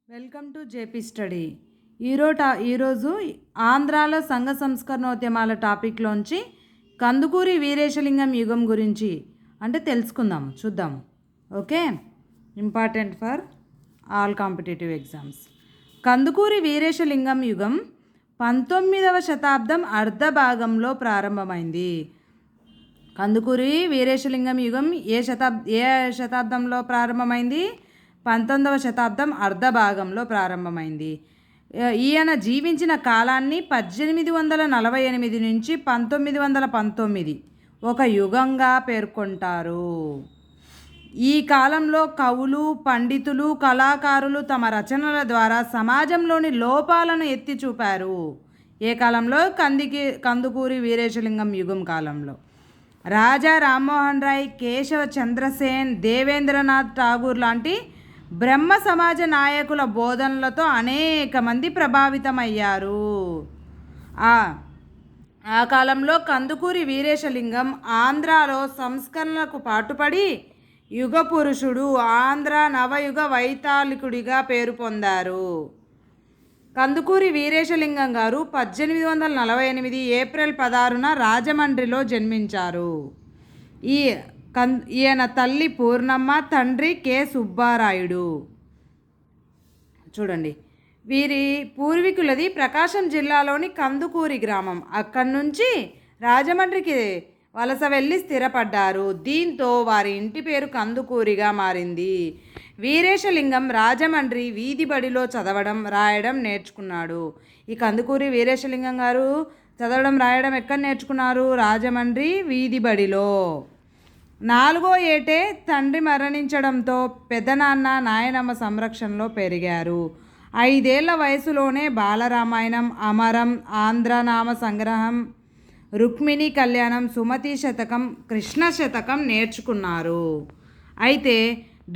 Welcome to JP study. ఈరోజు ఆంధ్రాలో సంఘ సంస్కరణోద్యమాల టాపిక్లోంచి కందుకూరి వీరేశలింగం యుగం గురించి తెలుసుకుందాము, చూద్దాము. Okay, important for all competitive exams. Kandukuri Veeresalingam యుగం 19వ శతాబ్దం అర్ధ భాగంలో ప్రారంభమైంది. కందుకూరి వీరేశలింగం యుగం ఏ శతాబ్దంలో ప్రారంభమైంది? 19వ శతాబ్దం అర్ధ భాగంలో ప్రారంభమైంది. ఈయన జీవించిన కాలాన్ని 1848 నుంచి 1919 ఒక యుగంగా పేర్కొంటారు. ఈ కాలంలో కవులు, పండితులు, కళాకారులు తమ రచనల ద్వారా సమాజంలోని లోపాలను ఎత్తి చూపారు. ఏ కాలంలో? కందుకూరి వీరేశలింగం యుగం కాలంలో. రాజా రామ్మోహన్ రాయ్, కేశవ చంద్రసేన్, దేవేంద్రనాథ్ ఠాగూర్ లాంటి బ్రహ్మ సమాజ నాయకుల బోధనలతో అనేక మంది ప్రభావితమయ్యారు. ఆ కాలంలో కందుకూరి వీరేశలింగం ఆంధ్రాలో సంస్కరణలకు పాటుపడి యుగ పురుషుడు, ఆంధ్ర నవయుగ వైతాళికుడిగా పేరు పొందారు. కందుకూరి వీరేశలింగం గారు 1848 ఏప్రిల్ 16న రాజమండ్రిలో జన్మించారు. ఈయన తల్లి పూర్ణమ్మ, తండ్రి కె సుబ్బారాయుడు. చూడండి, వీరి పూర్వీకులది ప్రకాశం జిల్లాలోని కందుకూరి గ్రామం. అక్కడి నుంచి రాజమండ్రికి వలస వెళ్ళి స్థిరపడ్డారు. దీంతో వారి ఇంటి పేరు కందుకూరిగా మారింది. వీరేశలింగం రాజమండ్రి వీధి బడిలో చదవడం, రాయడం నేర్చుకున్నాడు. ఈ కందుకూరి వీరేశలింగం గారు చదవడం, రాయడం ఎక్కడ నేర్చుకున్నారు? రాజమండ్రి వీధి బడిలో. 4వ ఏటే తండ్రి మరణించడంతో పెద్దనాన్న, నాయనమ్మ సంరక్షణలో పెరిగారు. 5 ఏళ్ల వయసులోనే బాలరామాయణం, అమరం, ఆంధ్రనామ సంగ్రహం, రుక్మిణి కళ్యాణం, సుమతి శతకం, కృష్ణ శతకం నేర్చుకున్నారు. అయితే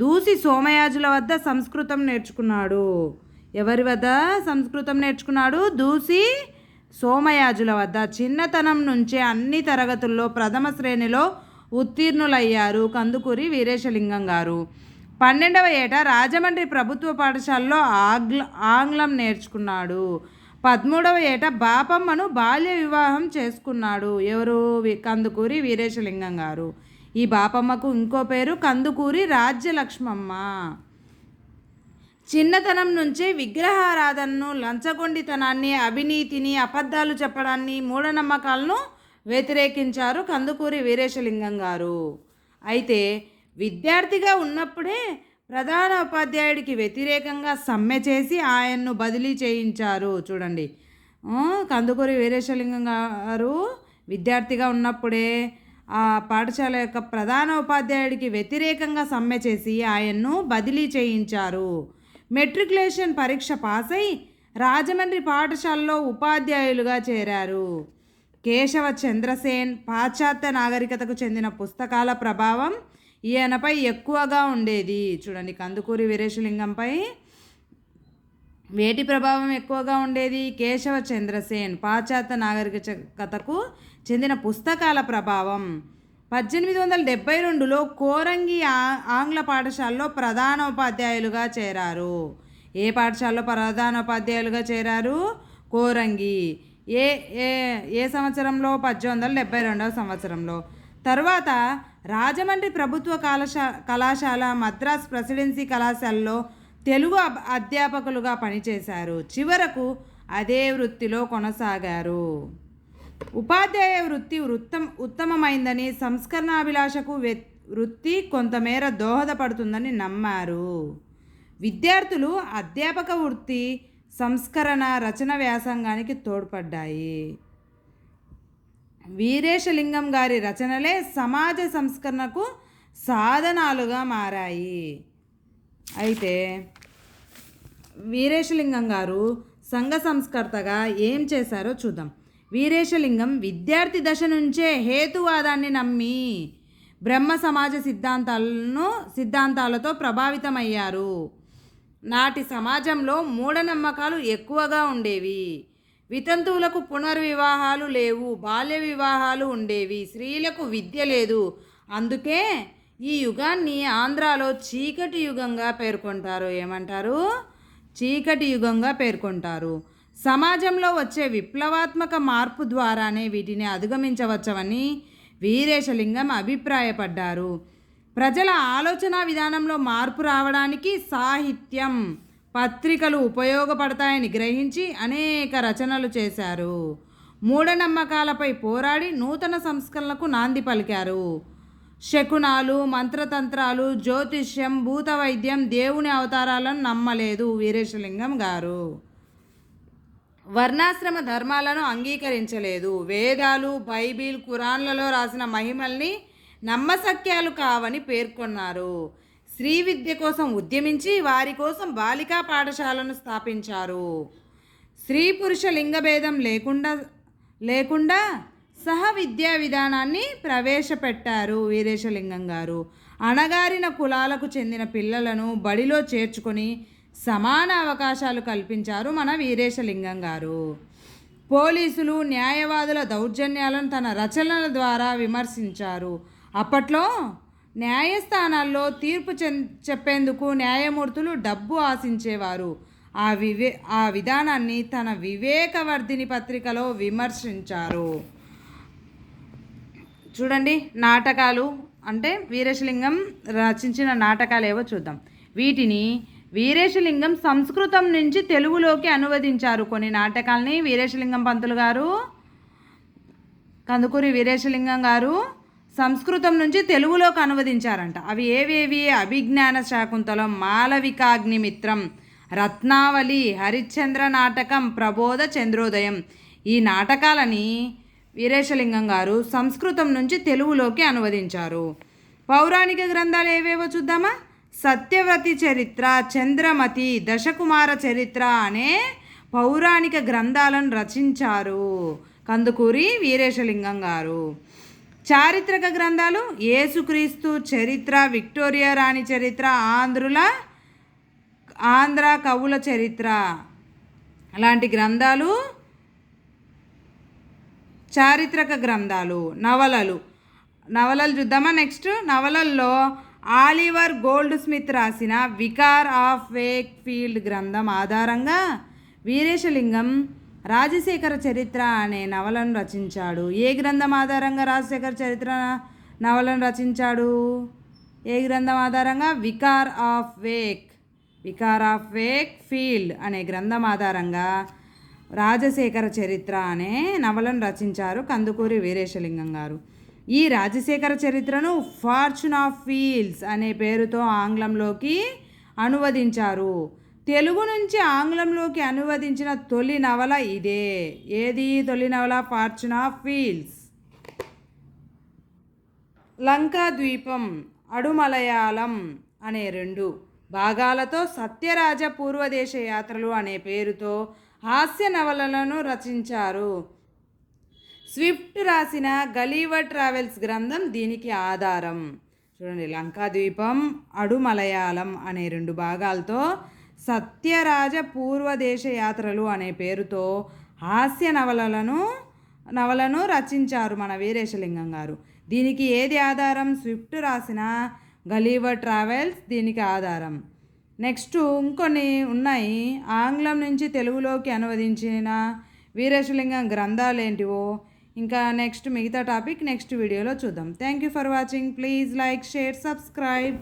దూసి సోమయాజుల వద్ద సంస్కృతం నేర్చుకున్నాడు. ఎవరి వద్ద సంస్కృతం నేర్చుకున్నాడు? దూసి సోమయాజుల వద్ద. చిన్నతనం నుంచే అన్ని తరగతుల్లో ప్రథమ శ్రేణిలో ఉత్తీర్ణులయ్యారు కందుకూరి వీరేశలింగం గారు. 12వ ఏట రాజమండ్రి ప్రభుత్వ పాఠశాలలో ఆంగ్లం నేర్చుకున్నాడు. 13వ ఏట బాపమ్మను బాల్య వివాహం చేసుకున్నాడు. ఎవరు? కందుకూరి వీరేశలింగం గారు. ఈ బాపమ్మకు ఇంకో పేరు కందుకూరి రాజ్యలక్ష్మమ్మ. చిన్నతనం నుంచే విగ్రహారాధనను, లంచగొండితనాన్ని, అవినీతిని, అబద్ధాలు చెప్పడాన్ని, మూఢనమ్మకాలను వ్యతిరేకించారు కందుకూరి వీరేశలింగం గారు. అయితే విద్యార్థిగా ఉన్నప్పుడే ప్రధాన ఉపాధ్యాయుడికి వ్యతిరేకంగా సమ్మె చేసి ఆయన్ను బదిలీ చేయించారు. చూడండి, కందుకూరి వీరేశలింగం గారు విద్యార్థిగా ఉన్నప్పుడే ఆ పాఠశాల యొక్క ప్రధాన ఉపాధ్యాయుడికి వ్యతిరేకంగా సమ్మె చేసి ఆయన్ను బదిలీ చేయించారు. మెట్రికులేషన్ పరీక్ష పాస్ అయి రాజమండ్రి పాఠశాలలో ఉపాధ్యాయులుగా చేరారు. కేశవ చంద్రసేన్, పాశ్చాత్య నాగరికతకు చెందిన పుస్తకాల ప్రభావం ఈయనపై ఎక్కువగా ఉండేది. చూడండి, కందుకూరి వీరేశలింగంపై వేటి ప్రభావం ఎక్కువగా ఉండేది? కేశవ చంద్రసేన్, పాశ్చాత్య నాగరికతకు చెందిన పుస్తకాల ప్రభావం. 1872లో కోరంగి ఆంగ్ల పాఠశాలలో ప్రధానోపాధ్యాయులుగా చేరారు. ఏ పాఠశాలలో ప్రధానోపాధ్యాయులుగా చేరారు? కోరంగి. ఏ సంవత్సరంలో? 1872వ సంవత్సరంలో. తర్వాత రాజమండ్రి ప్రభుత్వ కళాశాల, మద్రాస్ ప్రెసిడెన్సీ కళాశాలలో తెలుగు అధ్యాపకులుగా పనిచేశారు. చివరకు అదే వృత్తిలో కొనసాగారు. ఉపాధ్యాయ వృత్తి ఉత్తమమైందని, సంస్కరణాభిలాషకు వృత్తి కొంతమేర దోహదపడుతుందని నమ్మారు. విద్యార్థులు అధ్యాపక వృత్తి సంస్కరణ, రచన వ్యాసంగానికి తోడ్పడ్డాయి. వీరేశలింగం గారి రచనలే సమాజ సంస్కరణకు సాధనాలుగా మారాయి. అయితే వీరేశలింగం గారు సంఘ సంస్కర్తగా ఏం చేశారో చూద్దాం. వీరేశలింగం విద్యార్థి దశ నుంచే హేతువాదాన్ని నమ్మి బ్రహ్మ సమాజ సిద్ధాంతాలతో ప్రభావితమయ్యారు. నాటి సమాజంలో మూఢనమ్మకాలు ఎక్కువగా ఉండేవి. వితంతువులకు పునర్వివాహాలు లేవు, బాల్య వివాహాలు ఉండేవి, స్త్రీలకు విద్య లేదు. అందుకే ఈ యుగాన్ని ఆంధ్రాలో చీకటి యుగంగా పేర్కొంటారు. ఏమంటారు? చీకటి యుగంగా పేర్కొంటారు. సమాజంలో వచ్చే విప్లవాత్మక మార్పు ద్వారానే వీటిని అధిగమించవచ్చని వీరేశలింగం అభిప్రాయపడ్డారు. ప్రజల ఆలోచన విధానంలో మార్పు రావడానికి సాహిత్యం, పత్రికలు ఉపయోగపడతాయని గ్రహించి అనేక రచనలు చేశారు. మూఢనమ్మకాలపై పోరాడి నూతన సంస్కరణలకు నాంది పలికారు. శకునాలు, మంత్రతంత్రాలు, జ్యోతిష్యం, భూత వైద్యం, దేవుని అవతారాలను నమ్మలేదు వీరేశలింగం గారు. వర్ణాశ్రమ ధర్మాలను అంగీకరించలేదు. వేదాలు, బైబిల్, ఖురాన్లలో రాసిన మహిమల్ని నమ్మశక్యాలు కావని పేర్కొన్నారు. స్త్రీ విద్య కోసం ఉద్యమించి వారి కోసం బాలికా పాఠశాలను స్థాపించారు. స్త్రీ పురుష లింగభేదం లేకుండా సహ విద్యా విధానాన్ని ప్రవేశపెట్టారు వీరేశలింగం గారు. అణగారిన కులాలకు చెందిన పిల్లలను బడిలో చేర్చుకొని సమాన అవకాశాలు కల్పించారు మన వీరేశలింగం గారు. పోలీసులు, న్యాయవాదుల దౌర్జన్యాలను తన రచనల ద్వారా విమర్శించారు. అప్పట్లో న్యాయస్థానాల్లో తీర్పు చెప్పేందుకు న్యాయమూర్తులు డబ్బు ఆశించేవారు. ఆ విధానాన్ని తన వివేకవర్ధిని పత్రికలో విమర్శించారు. చూడండి, నాటకాలు అంటే వీరేశలింగం రచించిన నాటకాలు ఏవో చూద్దాం. వీటిని వీరేశలింగం సంస్కృతం నుంచి తెలుగులోకి అనువదించారు. కొన్ని నాటకాలని వీరేశలింగం పంతులు గారు, కందుకూరి వీరేశలింగం గారు సంస్కృతం నుంచి తెలుగులోకి అనువదించారంట. అవి ఏవేవి? అభిజ్ఞాన శాకుంతలం, మాలవికాగ్నిమిత్రం, రత్నావళి, హరిశ్చంద్ర నాటకం, ప్రబోధ చంద్రోదయం. ఈ నాటకాలని వీరేశలింగం గారు సంస్కృతం నుంచి తెలుగులోకి అనువదించారు. పౌరాణిక గ్రంథాలు ఏవేవో చూద్దామా? సత్యవతి చరిత్ర, చంద్రమతి, దశకుమార చరిత్ర అనే పౌరాణిక గ్రంథాలను రచించారు కందుకూరి వీరేశలింగం గారు. చారిత్రక గ్రంథాలు యేసుక్రీస్తు చరిత్ర, విక్టోరియా రాణి చరిత్ర, ఆంధ్ర కవుల చరిత్ర అలాంటి గ్రంథాలు చారిత్రక గ్రంథాలు. నవలలు చూద్దామా? నెక్స్ట్ నవలల్లో ఆలివర్ గోల్డ్ స్మిత్ రాసిన వికార్ ఆఫ్ వేక్ ఫీల్డ్ గ్రంథం ఆధారంగా వీరేశలింగం రాజశేఖర చరిత్ర అనే నవలను రచించాడు. ఏ గ్రంథం ఆధారంగా రాజశేఖర చరిత్ర నవలను రచించాడు? ఏ గ్రంథం ఆధారంగా? వికార్ ఆఫ్ వేక్ ఫీల్డ్ అనే గ్రంథం ఆధారంగా రాజశేఖర చరిత్ర అనే నవలను రచించారు కందుకూరి వీరేశలింగం గారు. ఈ రాజశేఖర చరిత్రను ఫార్చ్యూన్ ఆఫ్ ఫీల్డ్స్ అనే పేరుతో ఆంగ్లంలోకి అనువదించారు. తెలుగు నుంచి ఆంగ్లంలోకి అనువదించిన తొలి నవల ఇదే. ఏది తొలి నవల? Fortune of fields. లంకా ద్వీపం, అడుమలయాళం అనే 2 భాగాలతో సత్యరాజ పూర్వదేశ యాత్రలు అనే పేరుతో హాస్య నవలలను రచించారు. స్విఫ్ట్ రాసిన గలీవర్ ట్రావెల్స్ గ్రంథం దీనికి ఆధారం. చూడండి, లంకాద్వీపం, అడుమలయాళం అనే 2 భాగాలతో సత్యరాజ పూర్వదేశ యాత్రలు అనే పేరుతో హాస్య నవలను రచించారు మన వీరేశలింగం గారు. దీనికి ఏది ఆధారం? స్విఫ్ట్ రాసిన గలీవర్ ట్రావెల్స్ దీనికి ఆధారం. నెక్స్ట్ ఇంకొన్ని ఉన్నాయి. ఆంగ్లం నుంచి తెలుగులోకి అనువదించిన వీరేశలింగం గ్రంథాలు ఏంటివో ఇంకా మిగతా టాపిక్ నెక్స్ట్ వీడియోలో చూద్దాం. Thank you for watching. Please like, share, subscribe.